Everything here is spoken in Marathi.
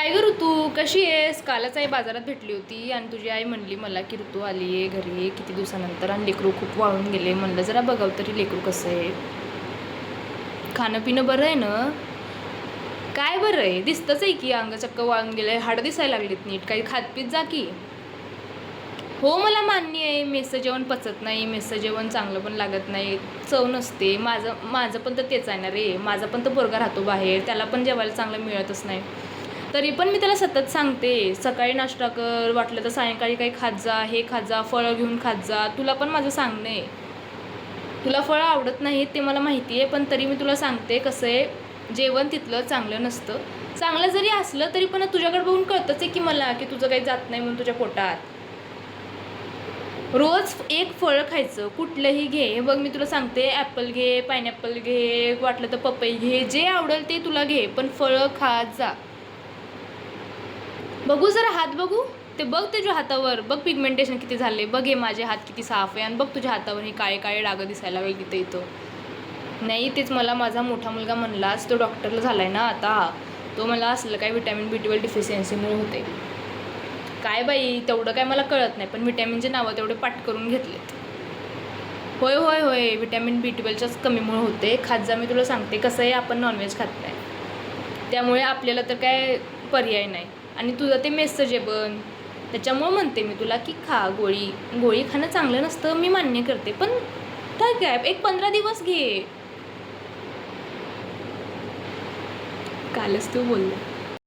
काय ग ऋतू, कशी आहेस? कालच आई बाजारात भेटली होती आणि तुझी आई म्हणली मला की ऋतू आली आहे घरी किती दिवसानंतर आणि लेकरू खूप वाळून गेले. म्हणलं जरा बघावं तरी लेकरू कसं आहे, खाणं पिणं बरं आहे ना? काय बरं आहे, दिसतंच आहे की अंग चक्क वाळून गेलंय, हाडं दिसायला लागलीत नीट. काही खातपीत जा की. हो मला मान्य आहे, मेसचं जेवण पचत नाही, मेसचं जेवण चांगलं पण लागत नाही, चव नसते. माझं माझं पण तर तेच आहे ना रे, माझा पण तर पोरगा राहतो बाहेर, त्याला पण जेवायला चांगलं मिळतच नाही. तरी पण मी त्याला सतत सांगते, सकाळी नाश्ता कर, वाटलं तर सायंकाळी काही खात जा, हे खात जा, फळं घेऊन खात जा. तुला पण माझं सांगणं आहे, तुला फळं आवडत नाहीत ते मला माहिती आहे, पण तरी मी तुला सांगते कसं आहे, जेवण तिथलं चांगलं नसतं. चांगलं जरी असलं तरी पण तुझ्याकडे बघून कळतंच आहे की मला की तुझं काही जात नाही म्हणून तुझ्या पोटात. रोज एक फळ खायचं, कुठलंही घे. हे बघ मी तुला सांगते, ॲपल घे, पायनॅपल घे, वाटलं तर पपई घे, जे आवडेल ते तुला घे, पण फळं खात जा. बघू जरा हात बघू, ते बघ तुझ्या हातावर बघ पिगमेंटेशन किती झाले, बघ हे माझे हात किती साफ आहे आणि बघ तुझ्या हातावर हे काळे काळे डागं दिसायला लागले तिथे इथं. नाही तेच मला माझा मोठा मुलगा म्हणलाच, तो डॉक्टरला झालाय ना आता, तो मला असलं काय विटॅमिन B12 डिफिशियन्सीमुळे होते. काय बाई तेवढं काय मला कळत नाही, पण विटॅमिनचे नावं तेवढे पाठ करून घेतलेत. होय होय होय, विटॅमिन B12च्याच कमीमुळे होते. खात जा, मी तुला सांगते. कसं आहे, आपण नॉनव्हेज खात नाही, त्यामुळे आपल्याला तर काय पर्याय नाही. आणि तुझं ते मेसचं जेवण, त्याच्यामुळं म्हणते मी तुला की खा गोळी. गोळी खाणं चांगलं नसतं, मी मान्य करते, पण ठीक आहे एक 15 दिवस घे. कालच तू बोलले